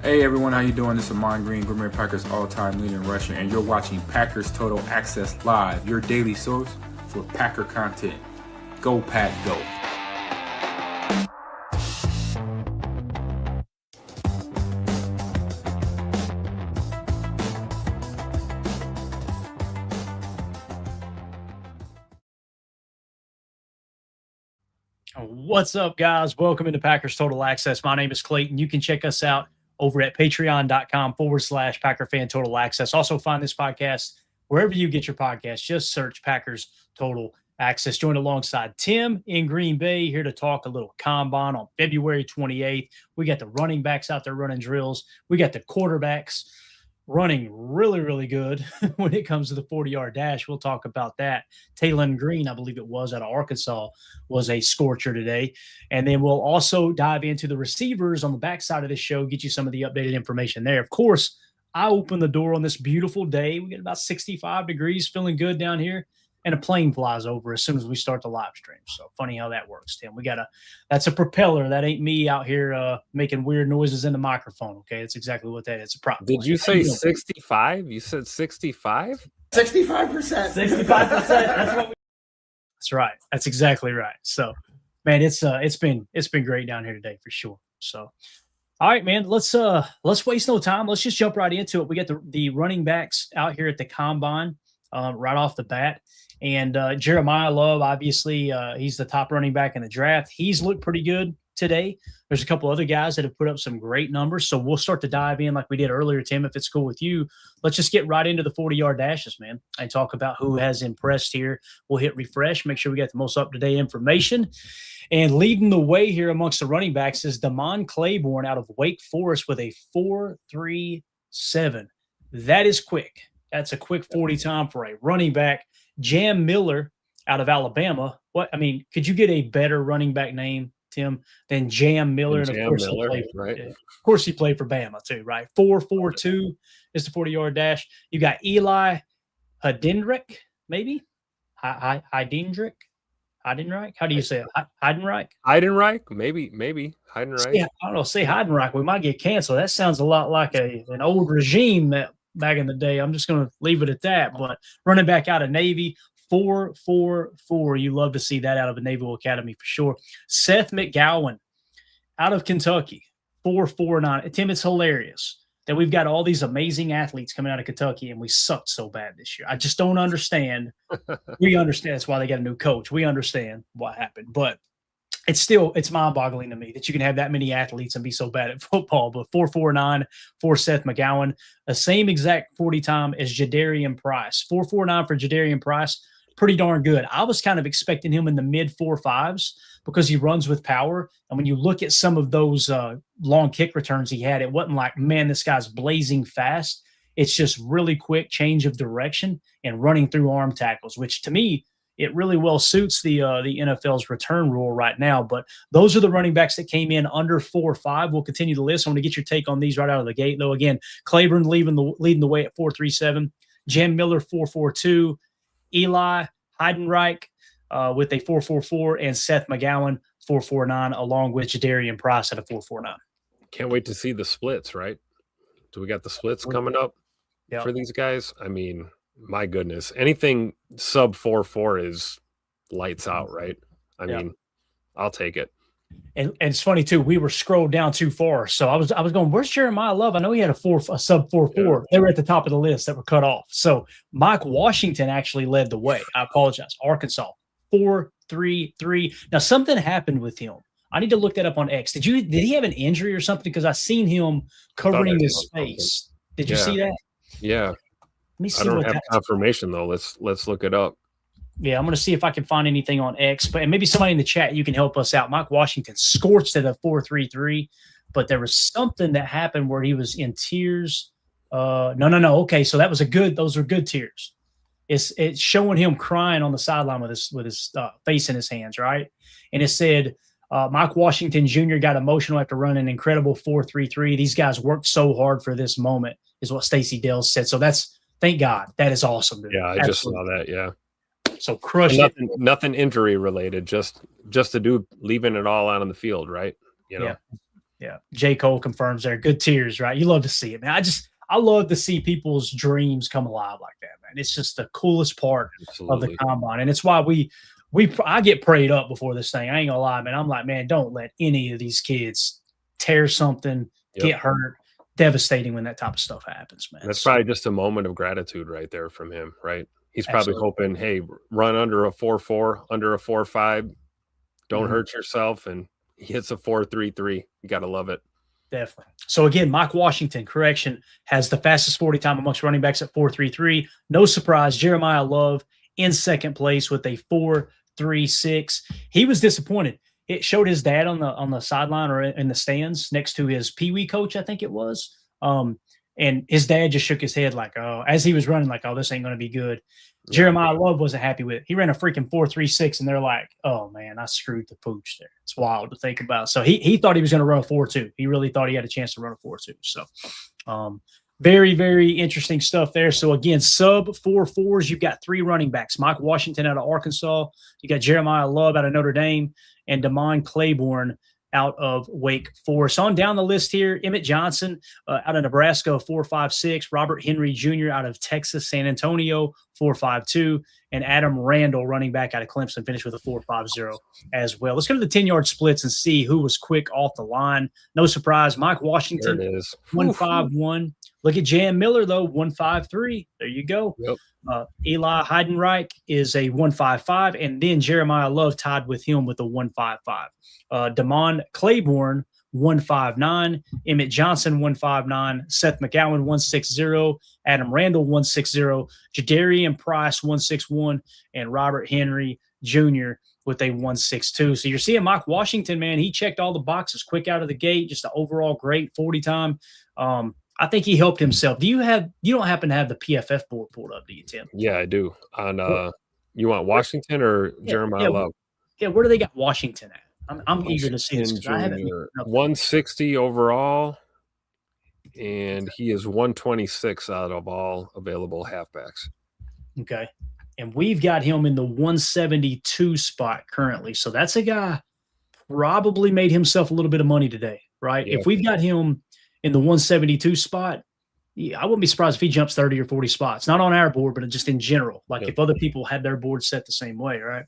Hey everyone, how you doing? This is Ahman Green, Green Bay Packers all-time leading rusher, and you're watching Packers Total Access Live, your daily source for Packer content. Go Pack, go! What's up, guys? Welcome into Packers Total Access. My name is Clayton. You can check us out over at patreon.com/Packer Fan Total Access. Also find this podcast wherever you get your podcast. Just search Packers Total Access. Joined alongside Tim in Green Bay, here to talk a little combine on February 28th. We got the running backs out there running drills. We got the quarterbacks running really, really good when it comes to the 40-yard dash. We'll talk about that. Taylon Green, I believe it was, out of Arkansas, was a scorcher today. And then we'll also dive into the receivers on the backside of this show, get you some of the updated information there. Of course, I open the door on this beautiful day. We get about 65 degrees, feeling good down here. And a plane flies over as soon as we start the live stream. So funny how that works, Tim. That's a propeller. That ain't me out here making weird noises in the microphone. Okay, that's exactly what that is. It's a prop. Did you say 65? You said 65? 65%. 65%. That's right. That's exactly right. So, man, it's been great down here today for sure. So, all right, man, let's waste no time. Let's just jump right into it. We got the running backs out here at the combine right off the bat. And Jeremiyah Love, obviously, he's the top running back in the draft. He's looked pretty good today. There's a couple other guys that have put up some great numbers. So we'll start to dive in like we did earlier, Tim, if it's cool with you. Let's just get right into the 40-yard dashes, man, and talk about who has impressed here. We'll hit refresh, make sure we got the most up-to-date information. And leading the way here amongst the running backs is Damon Claiborne out of Wake Forest with a 4.37. That is quick. That's a quick 40 time for a running back. Jam Miller out of Alabama. Could you get a better running back name, Tim, than Jam Miller? And of course, he played for Bama too, right? 4.42 is the 40-yard dash. You got Eli Heidenreich, maybe? Heidenreich? How do you say it? Heidenreich? Maybe. Heidenreich. Yeah, I don't know. Say Heidenreich. We might get canceled. That sounds a lot like an old regime that back in the day. I'm just going to leave it at that. But running back out of Navy, 4.44. You love to see that out of a Naval Academy for sure. Seth McGowan out of Kentucky, 4.49. Tim, it's hilarious that we've got all these amazing athletes coming out of Kentucky and we sucked so bad this year. I just don't understand. We understand that's why they got a new coach. We understand what happened, but it's mind-boggling to me that you can have that many athletes and be so bad at football. But 4.49 for Seth McGowan, the same exact 40 time as Jadarian Price. 4.49 for Jadarian Price, pretty darn good. I was kind of expecting him in the mid 4.5s because he runs with power. And when you look at some of those long kick returns he had, it wasn't like, man, this guy's blazing fast. It's just really quick change of direction and running through arm tackles, which to me, it really well suits the NFL's return rule right now. But those are the running backs that came in under 4.5. We'll continue the list. I want to get your take on these right out of the gate, though. Again, Claiborne leading the way at 4.37. Jam Miller, 4.42. Eli Heidenreich with a 4.44. And Seth McGowan, 4.49, along with Jadarian Price at a 4.49. Can't wait to see the splits, right? Do we got the splits coming up for these guys? I mean, my goodness, anything sub 4.4 is lights out, right? I mean, I'll take it. And it's funny too. We were scrolled down too far, so I was going, "Where's Jeremiyah Love?" I know he had a sub 4.4. Yeah. They were at the top of the list that were cut off. So Mike Washington actually led the way. I apologize. Arkansas 4.33. Now something happened with him. I need to look that up on X. Did he have an injury or something? Because I seen him covering his face. Did you see that? Yeah. I don't have confirmation though. Let's look it up. Yeah, I'm going to see if I can find anything on X, and maybe somebody in the chat, you can help us out. Mike Washington scorched at a 4.33, but there was something that happened where he was in tears. No. Okay, so those are good tears. It's showing him crying on the sideline with his face in his hands, right? And it said Mike Washington Jr. got emotional after running an incredible 4.33. These guys worked so hard for this moment, is what Stacey Dale said. So thank God. That is awesome, dude. Yeah, I just saw that. Yeah. So crushed nothing injury related, just a dude leaving it all out on the field, right? You know. Yeah. J. Cole confirms there. Good tears, right? You love to see it, man. I love to see people's dreams come alive like that, man. It's just the coolest part of the combine. And it's why I get prayed up before this thing. I ain't gonna lie, man. I'm like, man, don't let any of these kids tear something, get hurt. Devastating when that type of stuff happens, man. That's probably just a moment of gratitude right there from him, right? He's probably hoping, hey, run under a 4.4, under a 4.5, don't hurt yourself, and he hits a 4.33. You got to love it. Definitely. So again, Mike Washington, correction, has the fastest 40 time amongst running backs at 4.33. No surprise, Jeremiyah Love in second place with a 4.36. He was disappointed. It showed his dad on the sideline or in the stands next to his peewee coach, I think it was. And his dad just shook his head like, oh, as he was running, like, oh, this ain't going to be good. Jeremiyah Love wasn't happy with it. He ran a freaking 4.36, and they're like, oh, man, I screwed the pooch there. It's wild to think about. So he thought he was going to run a 4.2. He really thought he had a chance to run a 4.2. So very, very interesting stuff there. So, again, sub 4.4s, you've got 3 running backs. Mike Washington out of Arkansas. You got Jeremiyah Love out of Notre Dame and Damon Claiborne out of Wake Forest. On down the list here, Emmett Johnson out of Nebraska, 4.56. Robert Henry Jr. out of Texas, San Antonio, 4.52. And Adam Randall, running back out of Clemson, finished with a 4.50 as well. Let's go to the 10-yard splits and see who was quick off the line. No surprise, Mike Washington, 1.51. Look at Jan Miller, though, 1.53. There you go. Yep. Eli Heidenreich is a 1.55, and then Jeremiyah Love tied with him with a 1.55. Damon Claiborne, 1.59. Emmett Johnson, 1.59. Seth McGowan, 1.60. Adam Randall, 1.60. Jadarian Price, 1.61. And Robert Henry Jr. with a 1.62. So you're seeing Mike Washington, man. He checked all the boxes quick out of the gate. Just an overall great 40 time. I think he helped himself. You don't happen to have the PFF board pulled up, do you, Tim? Yeah, I do. On you want Washington or Jeremiyah Love? Yeah, where do they got Washington at? I'm eager to see this. 160 overall, and he is 126 out of all available halfbacks. Okay. And we've got him in the 172 spot currently. So that's a guy probably made himself a little bit of money today, right? Yeah. If we've got him in the 172 spot, I wouldn't be surprised if he jumps 30 or 40 spots. Not on our board, but just in general. Like if other people had their board set the same way, right?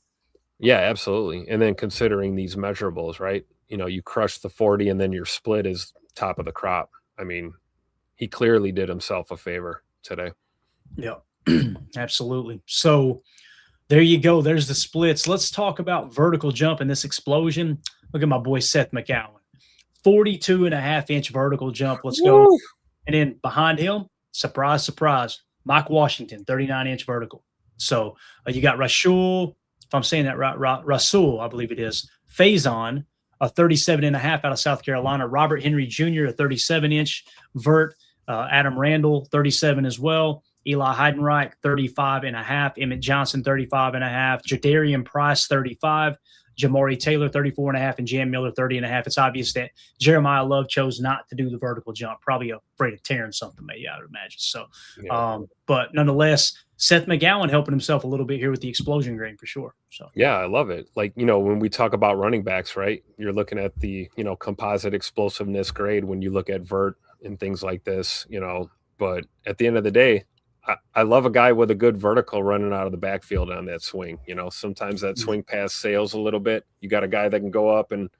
Yeah, absolutely. And then considering these measurables, right? You know, you crush the 40 and then your split is top of the crop. I mean, he clearly did himself a favor today. Yeah, absolutely. So there you go. There's the splits. Let's talk about vertical jump and this explosion. Look at my boy Seth McGowan. 42.5-inch vertical jump. Let's go. Woo! And then behind him, surprise, surprise, Mike Washington, 39-inch vertical. So you got Rasul, if I'm saying that right, Rasul, I believe it is, Faison, a 37.5 out of South Carolina. Robert Henry Jr., a 37-inch vert. Adam Randall, 37 as well. Eli Heidenreich, 35.5. Emmett Johnson, 35.5. Jadarian Price, 35. Jamari Taylor, 34.5, and Jan Miller, 30.5. It's obvious that Jeremiyah Love chose not to do the vertical jump, probably afraid of tearing something, maybe, I would imagine. So, but nonetheless, Seth McGowan helping himself a little bit here with the explosion grade for sure. So, yeah, I love it. Like, you know, when we talk about running backs, right, you're looking at the, you know, composite explosiveness grade when you look at vert and things like this, you know, but at the end of the day, I love a guy with a good vertical running out of the backfield on that swing. You know, sometimes that swing pass sails a little bit. You got a guy that can go up and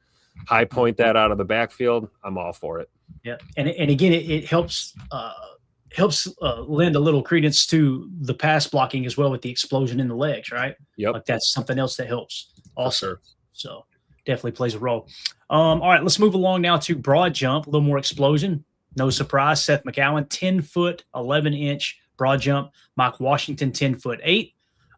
high point that out of the backfield. I'm all for it. Yeah, and again, it helps lend a little credence to the pass blocking as well with the explosion in the legs, right? Yep. Like that's something else that helps also. Sure. So definitely plays a role. All right, let's move along now to broad jump. A little more explosion. No surprise, Seth McGowan, 10-foot, 11-inch. Broad jump, Mike Washington, 10'8".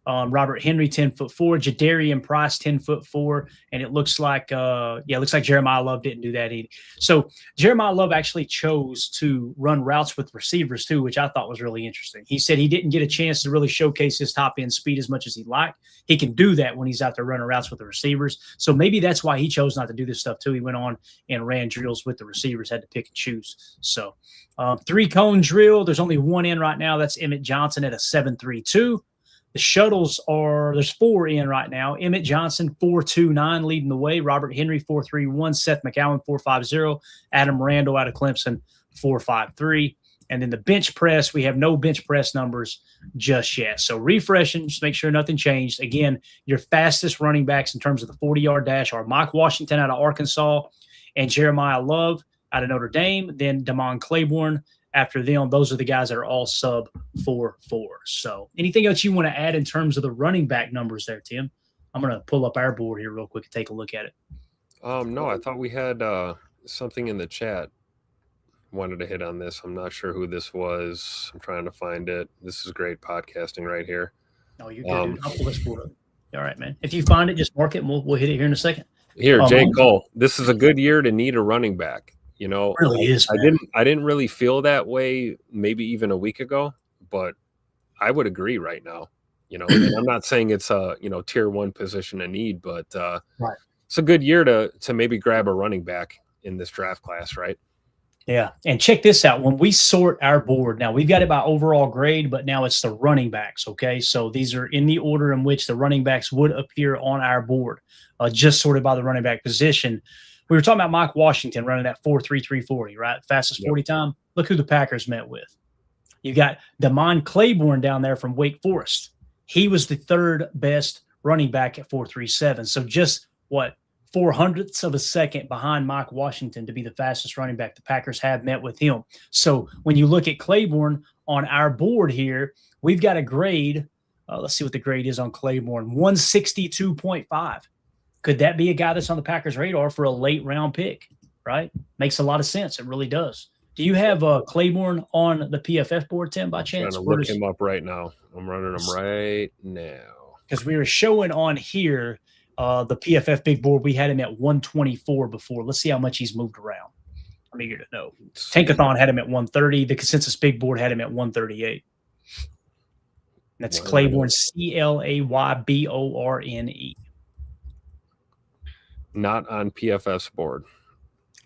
Robert Henry, 10'4". Jadarian Price, 10'4". And it looks like, Jeremiyah Love didn't do that either. So Jeremiyah Love actually chose to run routes with receivers too, which I thought was really interesting. He said he didn't get a chance to really showcase his top end speed as much as he'd like. He can do that when he's out there running routes with the receivers. So maybe that's why he chose not to do this stuff too. He went on and ran drills with the receivers, had to pick and choose. So 3-cone drill. There's only one in right now. That's Emmett Johnson at a 7.32. The shuttles there's 4 in right now. Emmett Johnson, 4.29 leading the way. Robert Henry, 4.31. Seth McCowan, 4.50. Adam Randall out of Clemson, 4.53. And then the bench press, we have no bench press numbers just yet. So refreshing, just make sure nothing changed. Again, your fastest running backs in terms of the 40-yard dash are Mike Washington out of Arkansas and Jeremiyah Love out of Notre Dame. Then Damon Claiborne after them. Those are the guys that are all sub 4.4. So anything else you want to add in terms of the running back numbers there, Tim? I'm going to pull up our board here real quick and take a look at it. No, I thought we had something in the chat. Wanted to hit on this. I'm not sure who this was. I'm trying to find it. This is great podcasting right here. Oh, you're good. Dude. I'll pull this board up. All right, man. If you find it, just mark it, and we'll hit it here in a second. Here, J. Cole. This is a good year to need a running back. You know, it really is. Man. I didn't really feel that way maybe even a week ago, but I would agree right now. You know, and I'm not saying it's a tier 1 position of need, but right. It's a good year to maybe grab a running back in this draft class, right? Yeah. And check this out. When we sort our board, now we've got it by overall grade, but now it's the running backs. Okay. So these are in the order in which the running backs would appear on our board, just sorted by the running back position. We were talking about Mike Washington running that 4.33 40, right? Fastest 40 time. Look who the Packers met with. You got Damon Claiborne down there from Wake Forest. He was the 3rd best running back at 4.37. So just 0.04 of a second behind Mike Washington to be the fastest running back the Packers have met with him. So when you look at Claiborne on our board here, we've got a grade. Let's see what the grade is on Claiborne. 162.5. Could that be a guy that's on the Packers' radar for a late round pick? Right? Makes a lot of sense. It really does. Do you have Claiborne on the PFF board, Tim, by chance? I'm trying to look him up right now. I'm running him right now. Because we were showing on here the PFF big board. We had him at 124 before. Let's see how much he's moved around. I'm eager to know. Tankathon had him at 130. The consensus big board had him at 138. That's Claiborne, Clayborne. Not on PFF's board.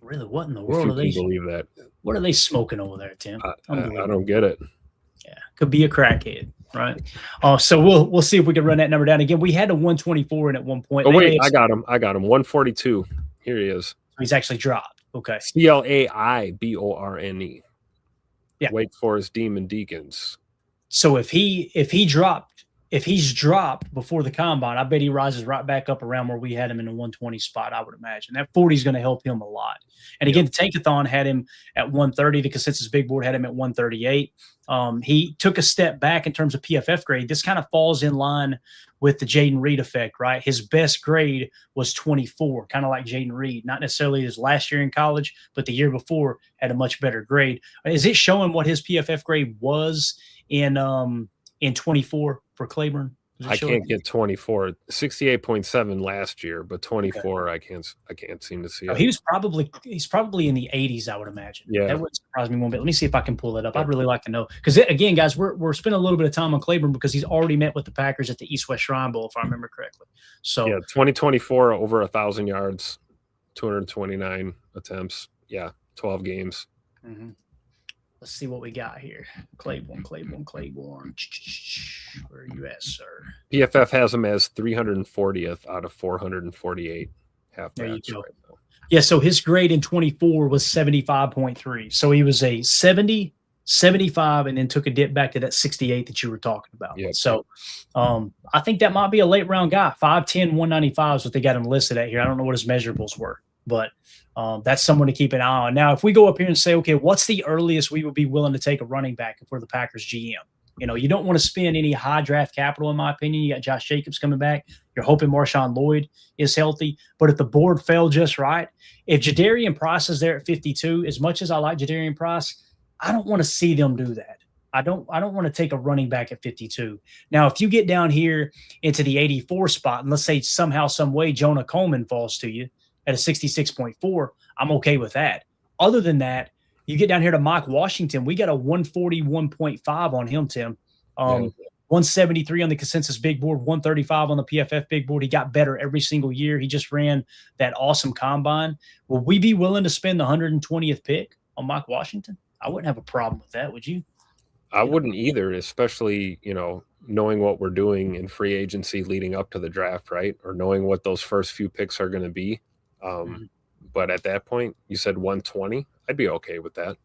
Really? What in the world are they? Believe that? What are they smoking over there, Tim? I don't get it. Yeah, could be a crackhead, right? So we'll see if we can run that number down again. We had a 124 in at one point. Oh wait, I got him. 142. Here he is. He's actually dropped. Okay. Claiborne. Yeah. Wake Forest Demon Deacons. So if he's dropped before the combine, I bet he rises right back up around where we had him in the 120 spot, I would imagine. That 40 is going to help him a lot. And again, the Tankathon had him at 130. The consensus big board had him at 138. He took a step back in terms of PFF grade. This kind of falls in line with the Jaden Reed effect, right? His best grade was 24, kind of like Jaden Reed. Not necessarily his last year in college, but the year before had a much better grade. Is it showing what his PFF grade was in 24 for Claiborne? I can't get 24. 68.7 last year, but 24 okay. I can't seem to see it. He's probably in the 80s, I would imagine. Yeah, that wouldn't surprise me one bit. Let me see if I can pull that up. Yeah. I'd really like to know, because again, guys, we're spending a little bit of time on Claiborne because he's already met with the Packers at the East-West Shrine Bowl, if I remember correctly. So 2024 over 1,000 yards, 229 attempts. 12 games. Mm-hmm. Let's see what we got here. Claiborne. Where are you at, sir? PFF has him as 340th out of 448 halfbacks right now. Yeah, so his grade in 24 was 75.3. So he was a 70, 75, and then took a dip back to that 68 that you were talking about. Yep. So I think that might be a late round guy. 5'10", 195 is what they got him listed at here. I don't know what his measurables were, but that's someone to keep an eye on. Now, if we go up here and say, okay, what's the earliest we would be willing to take a running back if we're the Packers GM? You don't want to spend any high draft capital, in my opinion. You got Josh Jacobs coming back. You're hoping Marshawn Lloyd is healthy. But if the board fell just right, if Jadarian Price is there at 52, as much as I like Jadarian Price, I don't want to see them do that. I don't want to take a running back at 52. Now, if you get down here into the 84 spot, and let's say somehow, some way, Jonah Coleman falls to you at a 66.4, I'm okay with that. Other than that, you get down here to Mike Washington, we got a 141.5 on him, Tim. 173 on the consensus big board, 135 on the PFF big board. He got better every single year. He just ran that awesome combine. Will we be willing to spend the 120th pick on Mike Washington? I wouldn't have a problem with that, would you? I wouldn't either, especially, knowing what we're doing in free agency leading up to the draft, right? Or knowing what those first few picks are going to be. But at that point, you said 120. I'd be okay with that.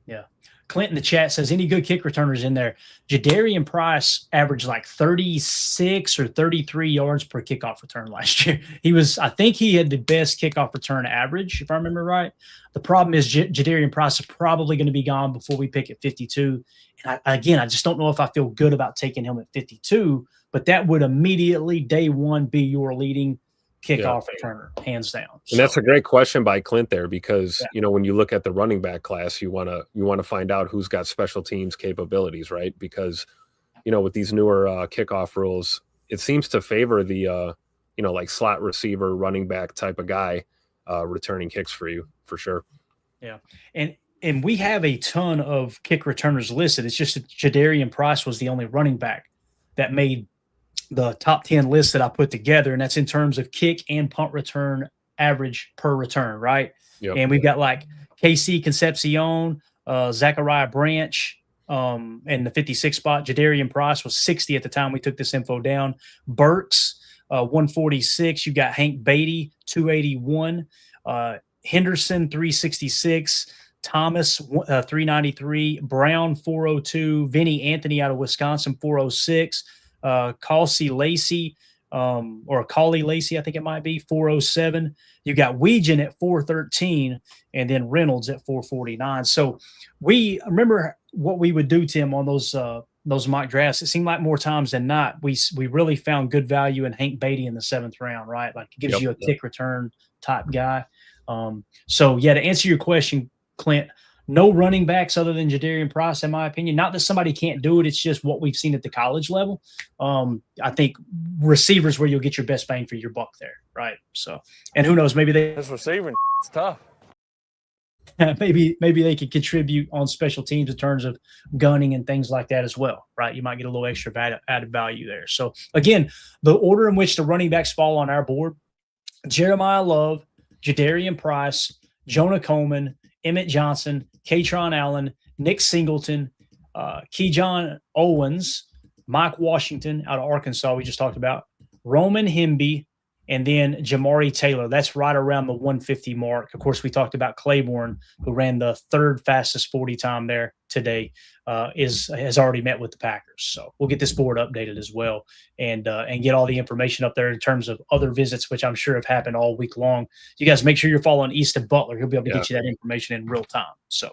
Yeah. Clint in the chat says, any good kick returners in there? Jadarian Price averaged like 36 or 33 yards per kickoff return last year. I think he had the best kickoff return average, if I remember right. The problem is Jadarian Price is probably going to be gone before we pick at 52. And I just don't know if I feel good about taking him at 52, but that would immediately day one be your leading kickoff returner, hands down. And that's a great question by Clint there, because when you look at the running back class, you want to find out who's got special teams capabilities, right? Because with these newer kickoff rules, it seems to favor the like slot receiver, running back type of guy returning kicks for you, for sure. Yeah, and we have a ton of kick returners listed. It's just that Jadarian Price was the only running back that made the top 10 list that I put together, and that's in terms of kick and punt return average per return, right? Yep. And we've got like KC Concepcion, Zachariah Branch, in the 56 spot. Jadarian Price was 60 at the time we took this info down. Burks, 146. You got Hank Beatty, 281. Henderson, 366. Thomas, 393. Brown, 402. Vinny Anthony out of Wisconsin, 406. Cauley Lacey, or Cauley Lacey, I think it might be, 407. You got Weegan at 413, and then Reynolds at 449. So we remember what we would do, Tim, on those mock drafts. It seemed like more times than not, we really found good value in Hank Beatty in the 7th round, right? Like it gives you a kick return type guy. So to answer your question, Clint, no running backs other than Jadarian Price, in my opinion. Not that somebody can't do it. It's just what we've seen at the college level. I think receivers where you'll get your best bang for your buck there, right? So, and who knows, maybe this receiving is tough. maybe they could contribute on special teams in terms of gunning and things like that as well, right? You might get a little extra added value there. So, again, the order in which the running backs fall on our board: Jeremiyah Love, Jadarian Price, Jonah Coleman, Emmett Johnson, Katron Allen, Nick Singleton, Keyshawn Owens, Mike Washington out of Arkansas, we just talked about, Roman Hemby, and then Jamari Taylor. That's right around the 150 mark. Of course, we talked about Claiborne, who ran the 3rd fastest 40 time there today, has already met with the Packers. So we'll get this board updated as well, and get all the information up there in terms of other visits, which I'm sure have happened all week long. You guys make sure you're following Easton Butler. He'll be able to get you that information in real time. So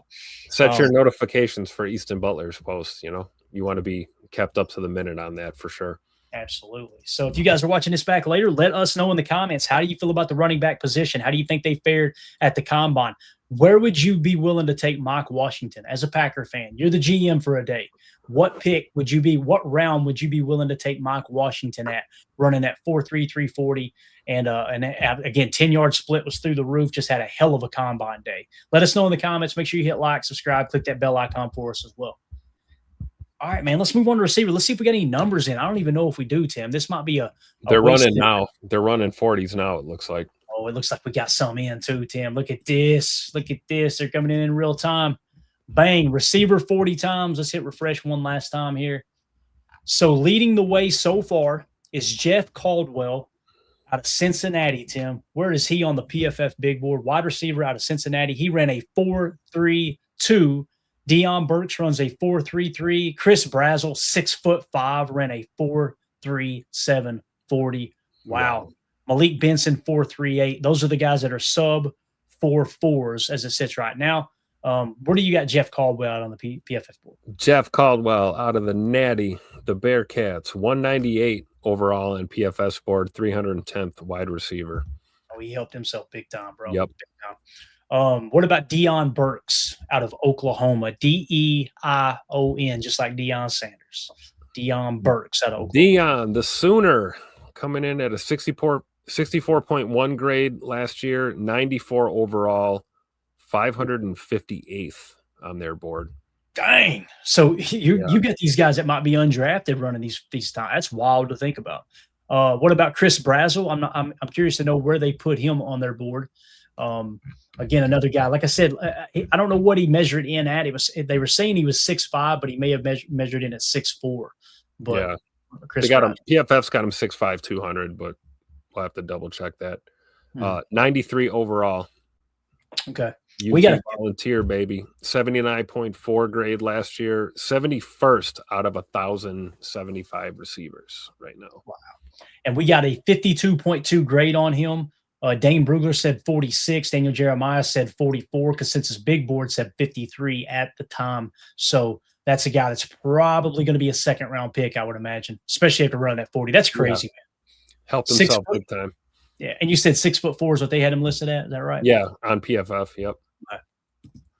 set your notifications for Easton Butler's posts. You want to be kept up to the minute on that for sure. Absolutely. So if you guys are watching this back later, let us know in the comments, how do you feel about the running back position? How do you think they fared at the combine? Where would you be willing to take Mike Washington as a Packer fan? You're the GM for a day. What round would you be willing to take Mike Washington at, running at 4.3, 340? And again, 10-yard split was through the roof, just had a hell of a combine day. Let us know in the comments. Make sure you hit like, subscribe, click that bell icon for us as well. All right, man, let's move on to receiver. Let's see if we got any numbers in. I don't even know if we do, Tim. This might be they're running now. They're running 40s now, it looks like. Oh, it looks like we got some in too, Tim. Look at this. Look at this. They're coming in real time. Bang. Receiver 40 times. Let's hit refresh one last time here. So leading the way so far is Jeff Caldwell out of Cincinnati, Tim. Where is he on the PFF big board? Wide receiver out of Cincinnati. He ran a 4.32. Deion Burks runs a 4.33. Chris Brazzell, 6'5", ran a 4.37 40. Wow. Malik Benson, 4.38. Those are the guys that are sub 4.4s as it sits right now. Where do you got Jeff Caldwell out on the PFF board? Jeff Caldwell out of the Natty, the Bearcats, 198 overall in PFS board, 310th wide receiver. Oh, he helped himself big time, bro. Yep. Big time. What about Deion Burks out of Oklahoma? Deion, just like Deion Sanders. Deion Burks out of Oklahoma. Deion, the Sooner, coming in at a 64.1 grade last year, 94 overall, 558th on their board. Dang. So you get these guys that might be undrafted running these times. That's wild to think about. What about Chris Brazzell? I'm curious to know where they put him on their board. Again, another guy. Like I said, I don't know what he measured in at. They were saying he was 6'5", but he may have measured in at 6'4". But They got him. PFF's got him 6'5", 200, but we'll have to double check that. 93 overall. Okay. We got a volunteer, baby. 79.4 grade last year. 71st out of 1,075 receivers right now. Wow. And we got a 52.2 grade on him. Dane Brugler said 46. Daniel Jeremiyah said 44. Consensus Big Board said 53 at the time. So that's a guy that's probably going to be a second-round pick, I would imagine, especially after running that 40. That's crazy, man. Helped himself big time. Yeah, and you said 6'4" is what they had him listed at. Is that right? Yeah, on PFF. Yep.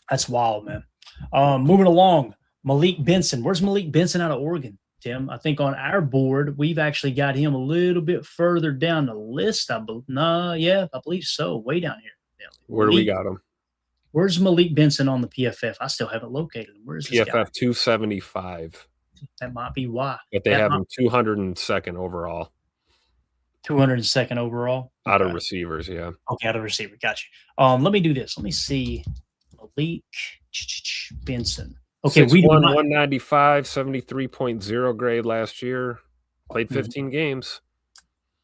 That's wild, man. Moving along, Malik Benson. Where's Malik Benson out of Oregon, Tim? I think on our board we've actually got him a little bit further down the list. I believe so. Way down here. Yeah. Where do we got him? Where's Malik Benson on the PFF? I still haven't located him. Where's this PFF guy? 275. That might be why. But they have him 202nd overall. 202nd overall? Okay. Out of receivers, yeah. Okay, out of receiver. Got you. Let me do this. Let me see. Malik Benson. Okay, 6'1", 195, 73.0 grade last year. Played 15 games.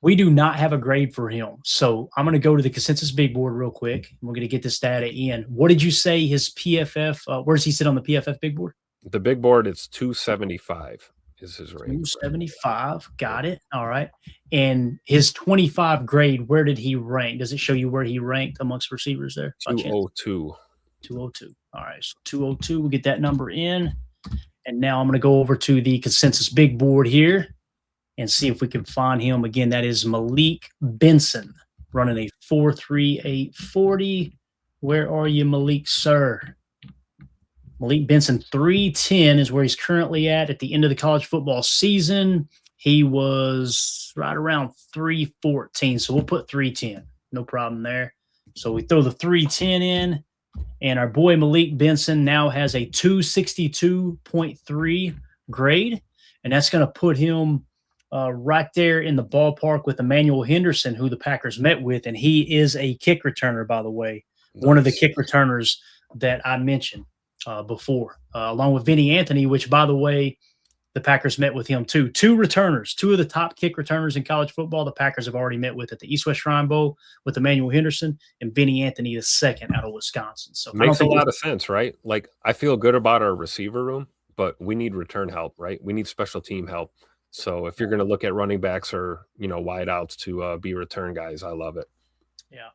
We do not have a grade for him. So I'm going to go to the Consensus Big Board real quick. We're going to get this data in. What did you say his PFF, where does he sit on the PFF Big Board? The Big Board, it's 275 is his rank. 275. Got it. All right. And his 25 grade, where did he rank? Does it show you where he ranked amongst receivers there? 202. 202. All right. So 202, we'll get that number in. And now I'm going to go over to the Consensus Big Board here and see if we can find him. Again, that is Malik Benson running a 4.38 40. Where are you, Malik, sir? Malik Benson, 310 is where he's currently at the end of the college football season. He was right around 314, so we'll put 310. No problem there. So we throw the 310 in, and our boy Malik Benson now has a 262.3 grade, and that's going to put him right there in the ballpark with Emmanuel Henderson, who the Packers met with, and he is a kick returner, by the way. Nice. One of the kick returners that I mentioned before, along with Vinny Anthony, which, by the way, the Packers met with him too. Two returners, two of the top kick returners in college football, the Packers have already met with at the East-West Shrine Bowl with Emmanuel Henderson and Vinny Anthony the second out of Wisconsin. So makes a lot of sense, right? Like, I feel good about our receiver room, but we need return help, right? We need special team help. So if you're going to look at running backs or, wide outs to be return guys, I love it. Yeah.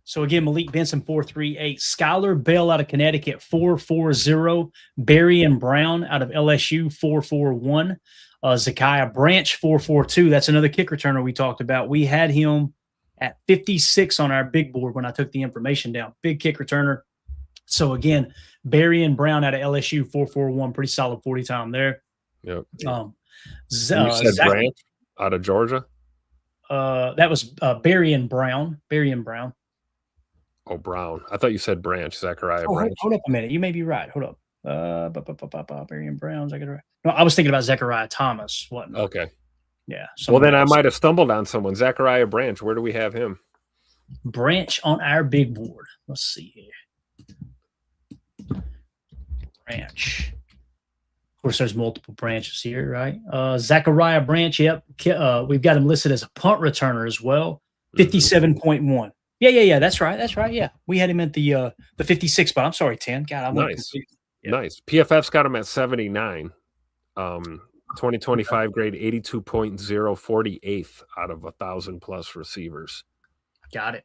So again, Malik Benson, 4.38. Skylar Bell out of Connecticut, 4.40. Berrien Brown out of LSU, 4.41. Zakiah Branch, 4.42. That's another kick returner we talked about. We had him at 56 on our big board when I took the information down. Big kick returner. So again, Berrien Brown out of LSU, 4.41. Pretty solid 40 time there. Yep. You said Branch out of Georgia? That was Berrien Brown. Berrien Brown. Oh, Brown. I thought you said Branch, Zachariah Branch. Hold up a minute. You may be right. Hold up. Berrien Brown, Zachariah. No, I was thinking about Zachariah Thomas. Whatnot. Okay. Yeah. Well, then I might have stumbled on someone. Zachariah Branch. Where do we have him? Branch on our big board. Let's see here. Branch. Of course, there's multiple branches here, right? Zachariah Branch, yep. We've got him listed as a punt returner as well. 57.1. Yeah. That's right. Yeah. We had him at the 56 spot. I'm sorry, 10. God, I went nice. Yeah. Nice. PFF's got him at 79. 2025 grade 82.0, 48th out of 1,000 plus receivers. Got it.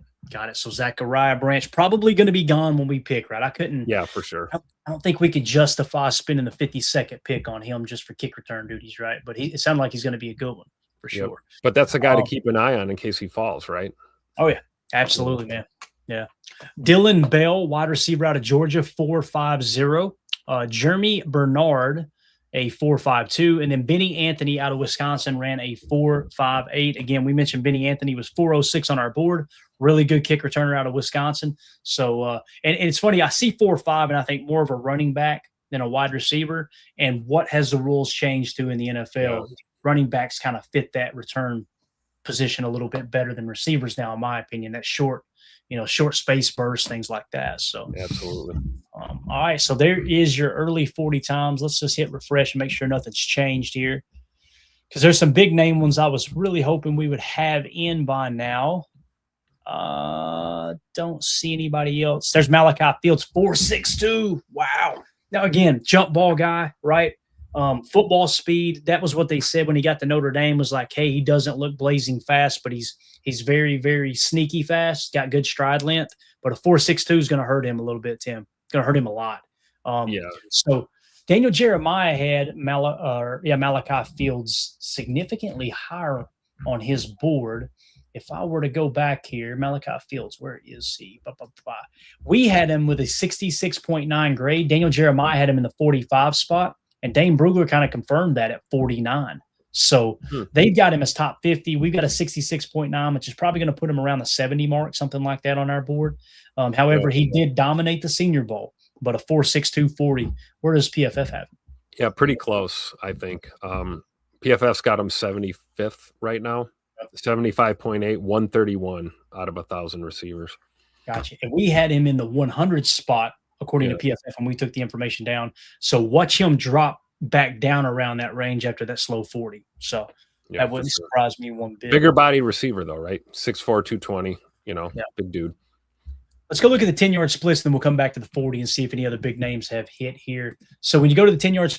So Zachariah Branch probably going to be gone when we pick, right? I couldn't. Yeah, for sure. I don't think we could justify spending the 52nd pick on him just for kick return duties, right? But it sounded like he's going to be a good one for sure. Yep. But that's a guy to keep an eye on in case he falls, right? Oh, yeah. Absolutely, man. Yeah. Dylan Bell, wide receiver out of Georgia, 4.50. Jeremy Bernard, a 4.52. And then Benny Anthony out of Wisconsin ran a 4.58. Again, we mentioned Benny Anthony was 4.06 on our board. Really good kick returner out of Wisconsin. So, and it's funny, I see 4.5 and I think more of a running back than a wide receiver. And what has the rules changed to in the NFL? Yeah. Running backs kind of fit that return position a little bit better than receivers now, in my opinion. That short space burst, things like that. So absolutely. All right. So there is your early 40 times. Let's just hit refresh and make sure nothing's changed here. because there's some big name ones I was really hoping we would have in by now. Don't see anybody else. There's Malachi Fields, 4.62. Wow. Now, again, jump ball guy, right? Football speed. That was what they said when he got to Notre Dame, was like, hey, he doesn't look blazing fast, but he's very, very sneaky fast, got good stride length. But a 4.62 is going to hurt him a little bit, Tim. It's going to hurt him a lot. So Daniel Jeremiah had Malachi Fields significantly higher on his board. If I were to go back here, Malachi Fields, where is he? We had him with a 66.9 grade. Daniel Jeremiah had him in the 45 spot, and Dane Brugler kind of confirmed that at 49. So they've got him as top 50. We've got a 66.9, which is probably going to put him around the 70 mark, something like that on our board. However, he did dominate the Senior Bowl, but a 4.62 40. Where does PFF have him? Yeah, pretty close, I think. PFF's got him 75th right now. 75.8, 131 out of 1,000 receivers. Gotcha. And we had him in the 100 spot, according to PFF, when we took the information down. So watch him drop back down around that range after that slow 40. So that wouldn't surprise me one bit. Bigger body receiver, though, right? 6'4", 220, big dude. Let's go look at the 10-yard splits, then we'll come back to the 40 and see if any other big names have hit here. So when you go to the 10-yard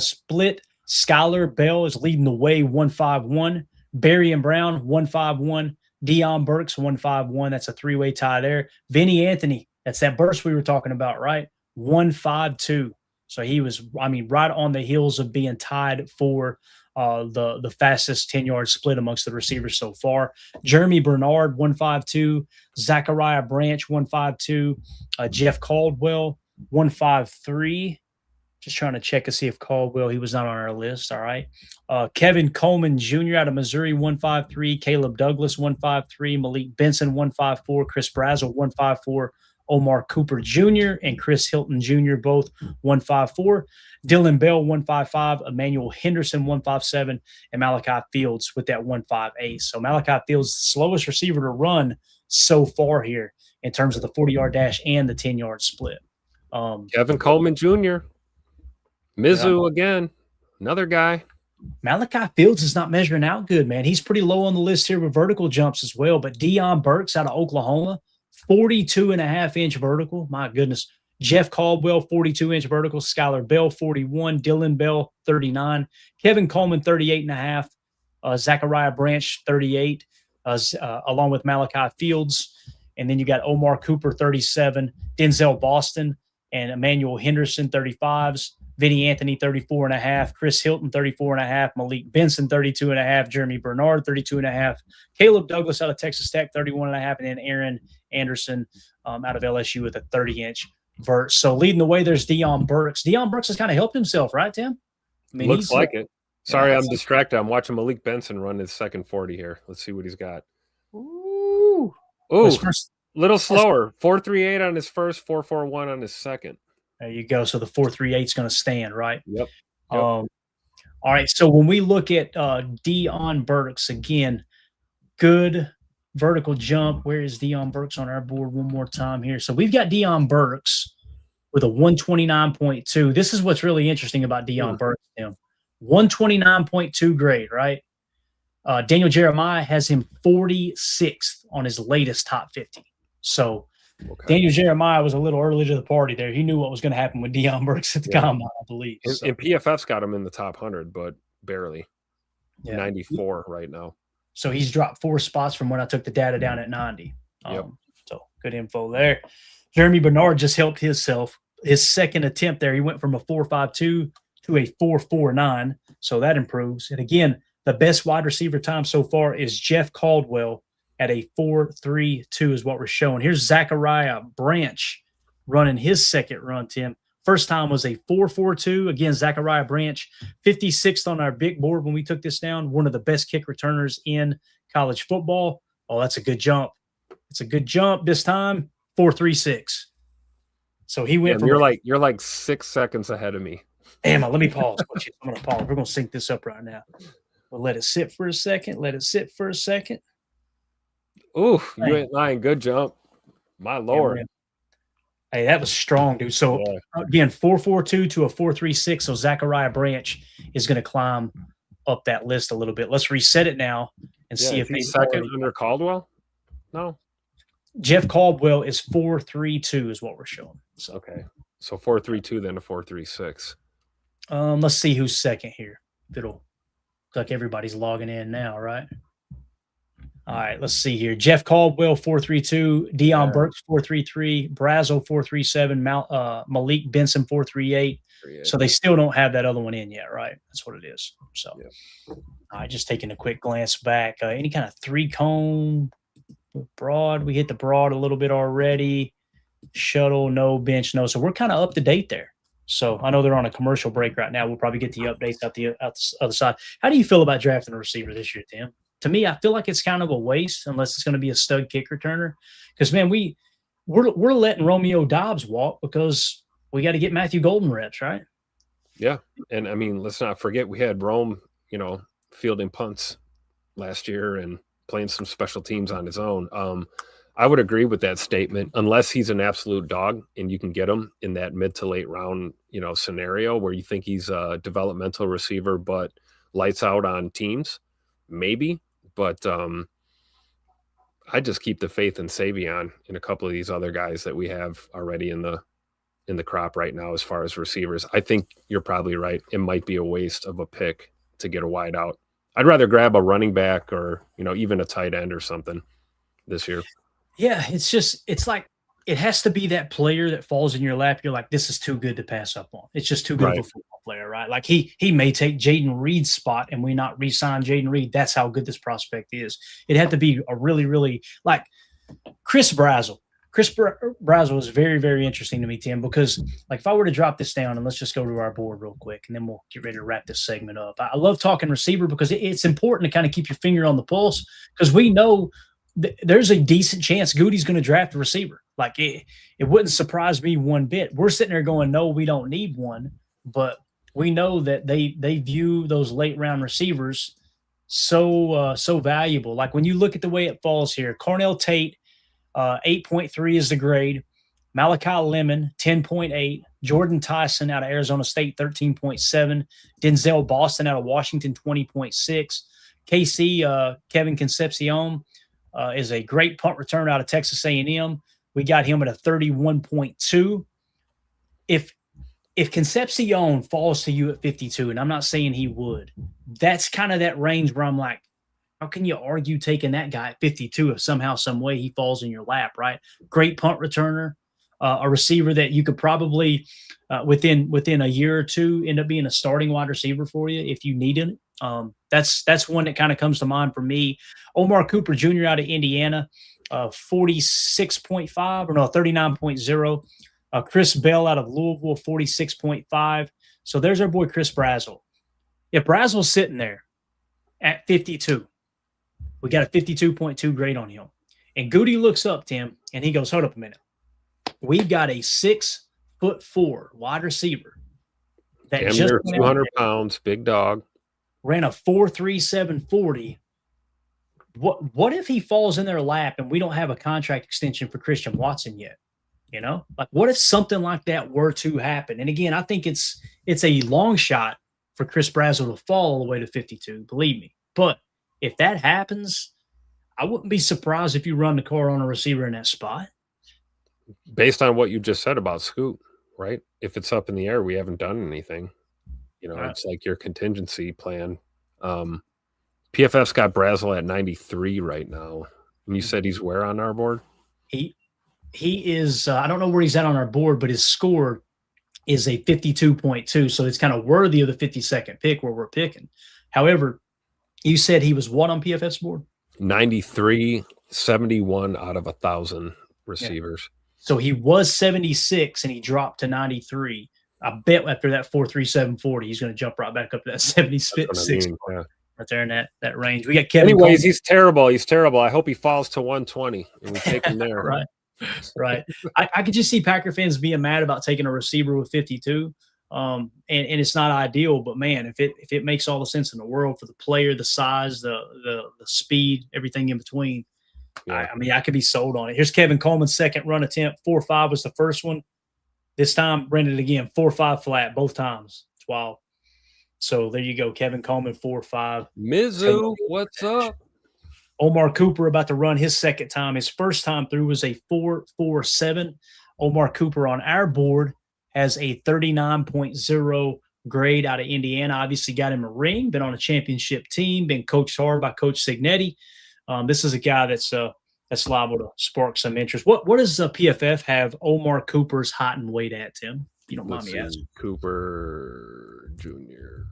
split, Skylar Bell is leading the way, 151. Barry and Brown, 151. Deion Burks, 151. That's a three-way tie there. Vinny Anthony, that's that burst we were talking about, right? 152. So he was, right on the heels of being tied for the fastest 10-yard split amongst the receivers so far. Jeremy Bernard, 152. Zachariah Branch, 152. Jeff Caldwell, 153. Just trying to check to see if Caldwell, he was not on our list. All right. Kevin Coleman Jr. out of Missouri, 153. Caleb Douglas, 153. Malik Benson, 154. Chris Brazel, 154. Omar Cooper Jr. and Chris Hilton Jr., both 154. Dylan Bell, 155. Emmanuel Henderson, 157. And Malachi Fields with that 158. So Malachi Fields, slowest receiver to run so far here in terms of the 40-yard dash and the 10-yard split. Kevin Coleman Jr., Mizzou again, another guy. Malachi Fields is not measuring out good, man. He's pretty low on the list here with vertical jumps as well. But Deion Burks out of Oklahoma, 42.5-inch vertical. My goodness. Jeff Caldwell, 42-inch vertical. Skylar Bell, 41. Dylan Bell, 39. Kevin Coleman, 38.5. Zachariah Branch, 38, along with Malachi Fields. And then you got Omar Cooper, 37. Denzel Boston and Emmanuel Henderson, 35s. Vinny Anthony, 34.5. Chris Hilton, 34.5. Malik Benson, 32.5. Jeremy Bernard, 32.5. Caleb Douglas out of Texas Tech, 31.5. And then Aaron Anderson out of LSU with a 30-inch vert. So leading the way, there's Deion Burks. Deion Burks has kind of helped himself, right, Tim? Looks like it. Sorry, I'm distracted. I'm watching Malik Benson run his second 40 here. Let's see what he's got. Ooh. Little slower. 4.38 on his first, 4.41 on his second. There you go. So the 4.38 is going to stand, right? Yep. All right. So when we look at Deion Burks, again, good vertical jump. Where is Deion Burks on our board one more time here? So we've got Deion Burks with a 129.2. This is what's really interesting about Deion Burks, Tim. 129.2 grade, right? Daniel Jeremiah has him 46th on his latest top 50. So Daniel Jeremiah was a little early to the party there. He knew what was going to happen with Deion Burks at the combine, I believe. So. And PFF's got him in the top 100, but barely. 94 right now. So he's dropped 4 spots from when I took the data down at 90. So good info there. Jeremy Bernard just helped himself. His second attempt there, he went from a 4.52 to a 4.49. So that improves. And again, the best wide receiver time so far is Jeff Caldwell at a 4.32 is what we're showing. Here's Zachariah Branch running his second run, Tim. First time was a 4.42. Again, Zachariah Branch, 56th on our big board when we took this down. One of the best kick returners in college football. Oh, that's a good jump. It's a good jump this time, 4.36. So he went from you're like 6 seconds ahead of me. Damn, let me pause. I'm going to pause. We're going to sync this up right now. We'll let it sit for a second. Ooh, you ain't lying. Good jump. My Lord. Yeah, hey, that was strong, dude. So, again, 4.42 to a 4.36. So, Zachariah Branch is going to climb up that list a little bit. Let's reset it now and see if he's second under Caldwell. No, Jeff Caldwell is 4.32 is what we're showing. So okay, so 4.32 then to 4.36. Let's see who's second here. It'll look like everybody's logging in now, right? All right, let's see here. Jeff Caldwell 4.32, Deion Burks 4.33, Brazel 4.37, Malik Benson 4.38. So they still don't have that other one in yet, right? That's what it is. So, all right, just taking a quick glance back. Any kind of 3-cone broad? We hit the broad a little bit already. Shuttle, no. Bench, no. So we're kind of up to date there. So I know they're on a commercial break right now. We'll probably get the updates out the other side. How do you feel about drafting a receiver this year, Tim? To me, I feel like it's kind of a waste unless it's going to be a stud kick returner. Because, man, we're letting Romeo Doubs walk because we got to get Matthew Golden reps, right? Yeah. And, I mean, let's not forget we had Rome, fielding punts last year and playing some special teams on his own. I would agree with that statement unless he's an absolute dog and you can get him in that mid to late round, scenario where you think he's a developmental receiver but lights out on teams, maybe. But I just keep the faith in Savion and a couple of these other guys that we have already in the crop right now as far as receivers. I think you're probably right. It might be a waste of a pick to get a wide out. I'd rather grab a running back or, even a tight end or something this year. Yeah, it's like it has to be that player that falls in your lap. You're like, this is too good to pass up on. It's just too good of a football player, right? Like he may take Jaden Reed's spot and we not re-sign Jaden Reed. That's how good this prospect is. It had to be a really, really like Chris Brazel. Chris Brazel is very, very interesting to me, Tim, because like if I were to drop this down and let's just go to our board real quick and then we'll get ready to wrap this segment up. I love talking receiver because it's important to kind of keep your finger on the pulse because we know there's a decent chance Goody's going to draft a receiver. Like it wouldn't surprise me one bit. We're sitting there going, no, we don't need one, but we know that they view those late round receivers so valuable. Like when you look at the way it falls here, Carnell Tate, 8.3 is the grade. Malachi Lemon, 10.8. Jordan Tyson out of Arizona State, 13.7. Denzel Boston out of Washington, 20.6. KC, Kevin Concepcion, is a great punt return out of Texas A&M. We got him at a 31.2. If Concepcion falls to you at 52, and I'm not saying he would, that's kind of that range where I'm like, how can you argue taking that guy at 52 if somehow, some way he falls in your lap, right? Great punt returner, a receiver that you could probably within a year or two end up being a starting wide receiver for you if you need it. That's one that kind of comes to mind for me. Omar Cooper Jr. out of Indiana, 46.5 or no, 39.0. Chris Bell out of Louisville, 46.5. So there's our boy Chris Brazel. If Brazel's sitting there at 52, we got a 52.2 grade on him. And Goody looks up, Tim, and he goes, hold up a minute. We've got a 6'4" wide receiver that damn just near 200 pounds, big dog. Ran a 4.37 40. What if he falls in their lap and we don't have a contract extension for Christian Watson yet? Like what if something like that were to happen? And again, I think it's a long shot for Chris Brazel to fall all the way to 52, believe me. But if that happens, I wouldn't be surprised if you run the car on a receiver in that spot. Based on what you just said about Scoot, right? If it's up in the air, we haven't done anything. Right. It's like your contingency plan. PFF's got Brazel at 93 right now. And you said he's where on our board? He is, I don't know where he's at on our board, but his score is a 52.2. So it's kind of worthy of the 52nd pick where we're picking. However, you said he was what on PFF's board? 93, 71 out of 1,000 receivers. Yeah. So he was 76 and he dropped to 93. I bet after that 4.37 40, he's going to jump right back up to that 76 right there in that range. We got Kevin. Anyways, Coleman. He's terrible. He's terrible. I hope he falls to 120 and we take him there. Right. I could just see Packer fans being mad about taking a receiver with 52. And it's not ideal, but man, if it makes all the sense in the world for the player, the size, the speed, everything in between, yeah. I mean, I could be sold on it. Here's Kevin Coleman's second run attempt. 4.5 was the first one. This time, ran it again, 4.5 flat both times. It's wild. So there you go. Kevin Coleman, 4.5. Mizzou, what's up? Omar Cooper about to run his second time. His first time through was a 4.47. Omar Cooper on our board has a 39.0 grade out of Indiana. Obviously got him a ring, been on a championship team, been coached hard by Coach Signetti. This is a guy that's liable to spark some interest. What does PFF have Omar Cooper's height and weight at, Tim? You don't mind me asking. Cooper Jr.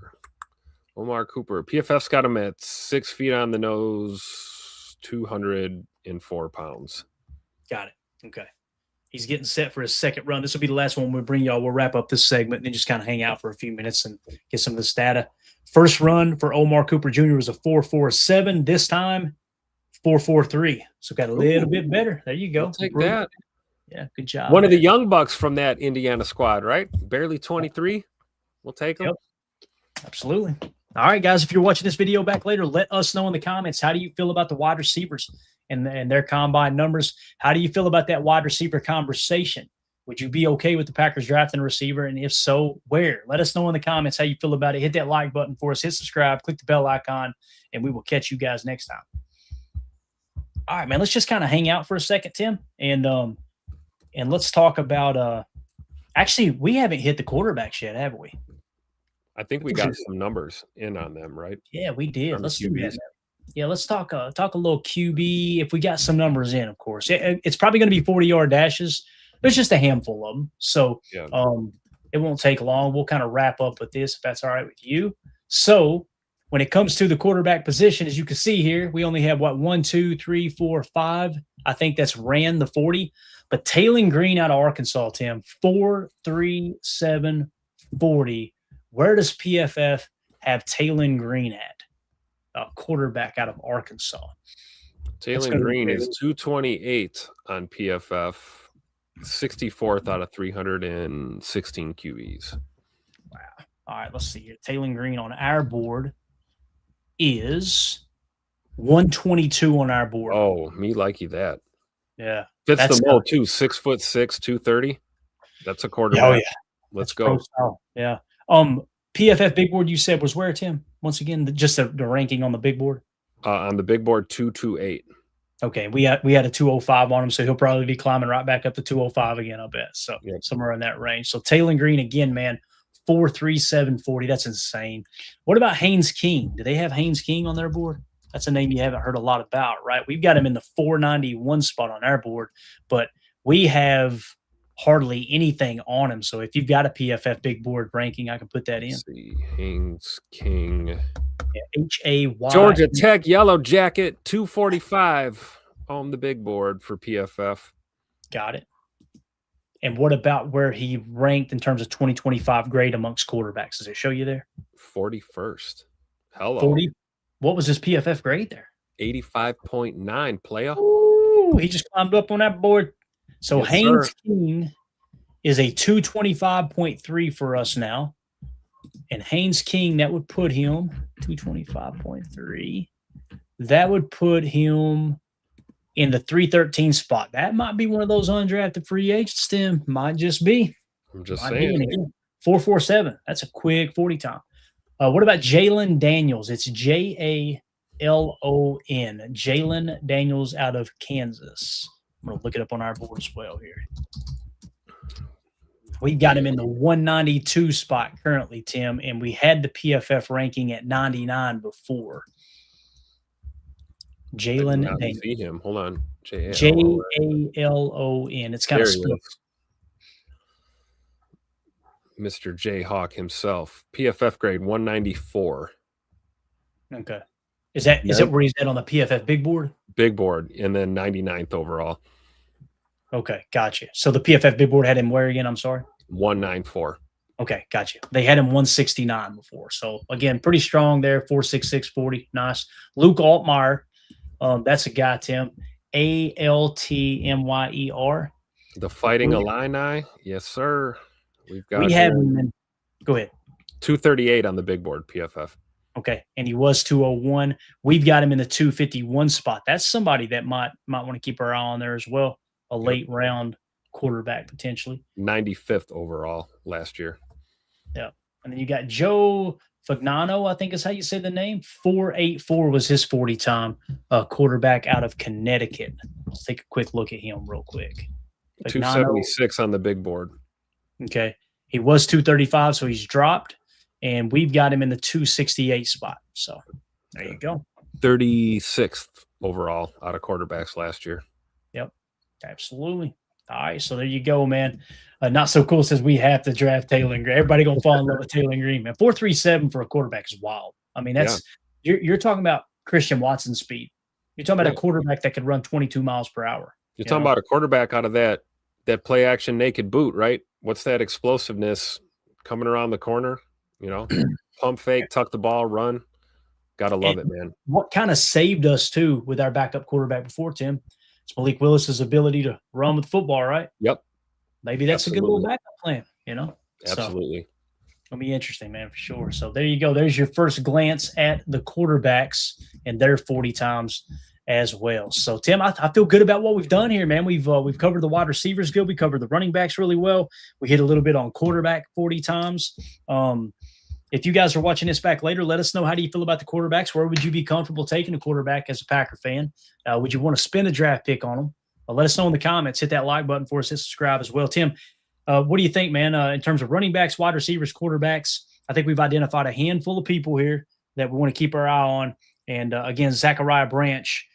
Omar Cooper. PFF's got him at 6 feet on the nose, 204 pounds. Got it. Okay. He's getting set for his second run. This will be the last one we bring y'all. We'll wrap up this segment and then just kind of hang out for a few minutes and get some of this data. First run for Omar Cooper Jr. was a 4.47. This time, 4.43. So got a little bit better. There you go. I'll take that. Yeah, good job. One of the young bucks from that Indiana squad, right? Barely 23. We'll take him. Yep. Absolutely. All right, guys, if you're watching this video back later, let us know in the comments, how do you feel about the wide receivers and their combine numbers? How do you feel about that wide receiver conversation? Would you be okay with the Packers drafting a receiver? And if so, where? Let us know in the comments how you feel about it. Hit that like button for us. Hit subscribe. Click the bell icon, and we will catch you guys next time. All right, man, let's just kind of hang out for a second, Tim, and let's talk about actually, we haven't hit the quarterbacks yet, have we? I think we got some numbers in on them, right? Yeah, we did. Let's do that. Yeah, let's talk a little QB. If we got some numbers in, of course. It's probably going to be 40-yard dashes. There's just a handful of them. So it won't take long. We'll kind of wrap up with this, if that's all right with you. So when it comes to the quarterback position, as you can see here, we only have, 1, 2, 3, 4, 5. I think that's ran the 40. But Taylon Green out of Arkansas, Tim, 4.37 40. Where does PFF have Taylon Green at? A quarterback out of Arkansas. Taylon Green is 228 on PFF, 64th out of 316 QBs. Wow. All right, let's see here. Taylon Green on our board is 122 on our board. Oh, me likey that. Yeah. Fits the mold too. 6'6", 230. That's a quarterback. Oh, yeah. Let's go. Yeah. PFF big board you said was where, Tim? Once again, just the ranking on the big board. On the big board, 228. Okay, we had a 205 on him, so he'll probably be climbing right back up to 205 again, I bet. So somewhere in that range. So Taylon Green again, man, 4.37 40. That's insane. What about Haynes King? Do they have Haynes King on their board? That's a name you haven't heard a lot about, right? We've got him in the 491 spot on our board, but we have hardly anything on him. So if you've got a PFF big board ranking, I can put that in. Let's see, Haynes King. Yeah, Hay. Georgia Tech Yellow Jacket, 245 on the big board for PFF. Got it. And what about where he ranked in terms of 2025 grade amongst quarterbacks? Does it show you there? 41st. Hello. 40. What was his PFF grade there? 85.9, player. Ooh, he just climbed up on that board. So yes, Haynes King is a 225.3 for us now. And Haynes King, that would put him 225.3. That would put him in the 313 spot. That might be one of those undrafted free agents, Tim. Might just be. I'm just saying. 4.47. That's a quick 40 time. What about Jalen Daniels? It's Jalon. Jalen Daniels out of Kansas. I'm going to look it up on our board as well here. We've got him in the 192 spot currently, Tim, and we had the PFF ranking at 99 before. Jalen Daniels. See him. Hold on. Jalon. It's kind of split. Mr. J Hawk himself. PFF grade 194. Okay. Is that where he's at on the PFF big board? Big board, and then 99th overall. Okay, gotcha. So the PFF big board had him where again? I'm sorry? 194. Okay, gotcha. They had him 169 before. So, again, pretty strong there, 4.66 40. Nice. Luke Altmaier, that's a guy, Tim. Altmyer. The Fighting Illini. Yes, sir. We have him in, go ahead. 238 on the big board, PFF. Okay, and he was 201. We've got him in the 251 spot. That's somebody that might want to keep our eye on there as well. A late round quarterback potentially. 95th overall last year. Yeah, and then you got Joe Fagnano, I think is how you say the name. 4.84 was his 40 time, quarterback out of Connecticut. Let's take a quick look at him real quick. Fagnano, 276 on the big board. Okay. He was 235, so he's dropped, and we've got him in the 268 spot. So there you go. 36th overall out of quarterbacks last year. Yep, absolutely. All right, so there you go, man. Not so cool says we have to draft Taylor Green. Everybody gonna fall in love with Taylor Green, man. 4.37 for a quarterback is wild. I mean, that's you're talking about Christian Watson speed. You're talking about a quarterback that could run 22 miles per hour. You're talking about a quarterback out of that play action naked boot, right? What's that explosiveness coming around the corner? Pump fake, tuck the ball, run. Gotta love it, man. What kind of saved us too with our backup quarterback before, Tim? It's Malik Willis's ability to run with football, right? Yep. Maybe that's a good little backup plan, Absolutely. So, it'll be interesting, man, for sure. So there you go. There's your first glance at the quarterbacks and their 40 times as well. So, Tim, I feel good about what we've done here, man. We've covered the wide receivers good. We covered the running backs really well. We hit a little bit on quarterback 40 times. If you guys are watching this back later, let us know, how do you feel about the quarterbacks? Where would you be comfortable taking a quarterback as a Packer fan? Would you want to spend a draft pick on them? Let us know in the comments. Hit that like button for us. Hit subscribe as well. Tim, what do you think, man, in terms of running backs, wide receivers, quarterbacks? I think we've identified a handful of people here that we want to keep our eye on. And, again, Zachariah Branch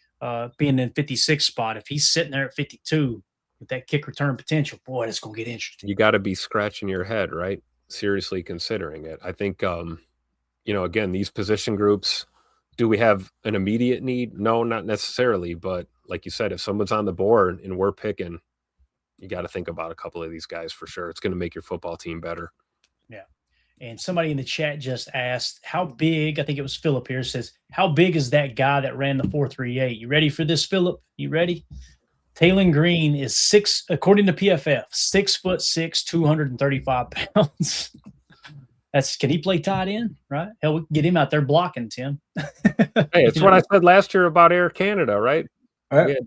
being in 56th spot. If he's sitting there at 52 with that kick return potential, boy, it's going to get interesting. You got to be scratching your head, right? Seriously considering it. I think, again, these position groups, do we have an immediate need? No, not necessarily. But like you said, if someone's on the board and we're picking, you got to think about a couple of these guys for sure. It's going to make your football team better. Yeah. And somebody in the chat just asked, how big, I think it was Philip here, says, how big is that guy that ran the 4.38? You ready for this, Philip? You ready? Taylor Green is according to PFF, 6'6", 235 pounds. Can he play tight end? Right? Hell, we can get him out there blocking, Tim. Hey, it's what I said last year about Air Canada, right?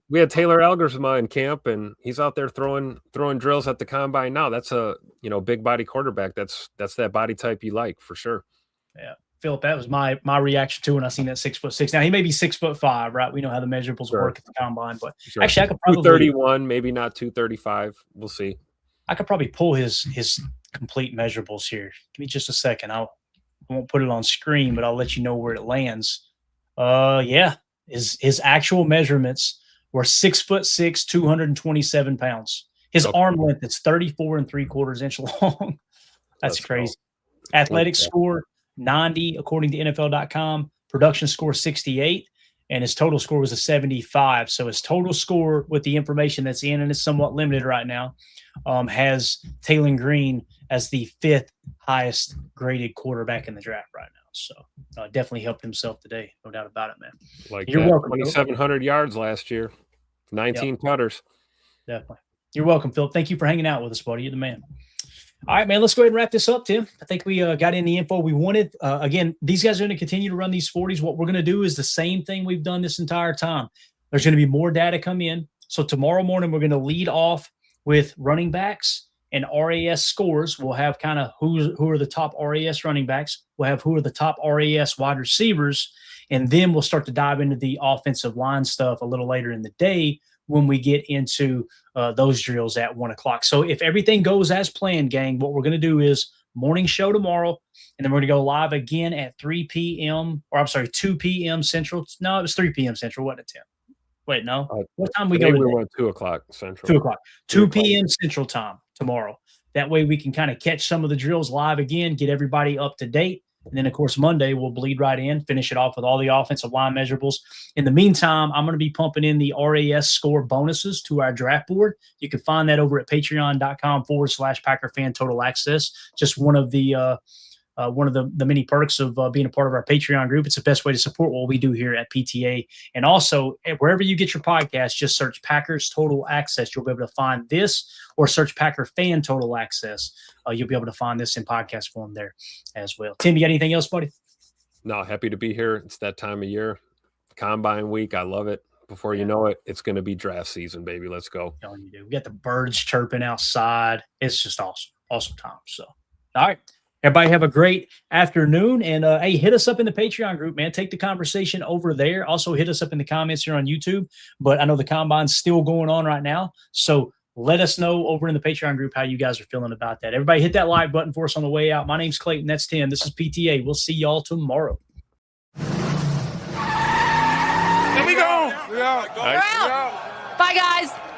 We had Taylor Elgersma in camp, and he's out there throwing drills at the combine now. That's a big body quarterback. That's that body type you like for sure. Yeah. Philip, that was my reaction to when I seen that 6'6". Now he may be 6'5", right? We know how the measurables work at the combine, but actually I could probably 231, maybe not 235. We'll see. I could probably pull his complete measurables here. Give me just a second. I won't put it on screen, but I'll let you know where it lands. His actual measurements were 6'6", 227 pounds. His arm length is 34 3/4 inch long. That's crazy. Athletic score 90 according to NFL.com, production score 68, and his total score was a 75. So his total score with the information that's in, and it's somewhat limited right now, has Taylor Green as the 5th highest graded quarterback in the draft right now. So definitely helped himself today, no doubt about it, man. You're welcome. 2,700 yards last year, 19 putters. Definitely. You're welcome, Phil. Thank you for hanging out with us, buddy. You're the man. All right, man, let's go ahead and wrap this up, Tim. I think we got in the info we wanted. Again, these guys are going to continue to run these 40s. What we're going to do is the same thing we've done this entire time. There's going to be more data come in. So tomorrow morning, we're going to lead off with running backs and RAS scores. We'll have kind of who are the top RAS running backs. We'll have who are the top RAS wide receivers. And then we'll start to dive into the offensive line stuff a little later in the day when we get into those drills at 1 o'clock. So if everything goes as planned, gang, what we're going to do is morning show tomorrow, and then we're going to go live again at 2 p.m. Central. No, it was 3 p.m. Central, wasn't it, Tim? Wait, no. What time we go? We went 2 o'clock Central. 2 o'clock. 2 p.m. Central time tomorrow. That way we can kind of catch some of the drills live again, get everybody up to date. And then, of course, Monday we'll bleed right in, finish it off with all the offensive line measurables. In the meantime, I'm going to be pumping in the RAS score bonuses to our draft board. You can find that over at patreon.com/Packer Fan Total Access. Just one of the many perks of being a part of our Patreon group. It's the best way to support what we do here at PTA. And also, wherever you get your podcast, just search Packers Total Access. You'll be able to find this, or search Packer Fan Total Access. You'll be able to find this in podcast form there as well. Tim, you got anything else, buddy? No, happy to be here. It's that time of year. Combine week. I love it. Before you know it, it's going to be draft season, baby. Let's go. We got the birds chirping outside. It's just awesome. Awesome time. So, all right. Everybody have a great afternoon. And hey, hit us up in the Patreon group, man. Take the conversation over there. Also hit us up in the comments here on YouTube. But I know the combine's still going on right now. So let us know over in the Patreon group how you guys are feeling about that. Everybody hit that like button for us on the way out. My name's Clayton. That's Tim. This is PTA. We'll see y'all tomorrow. Here we go. We're out. Bye, guys.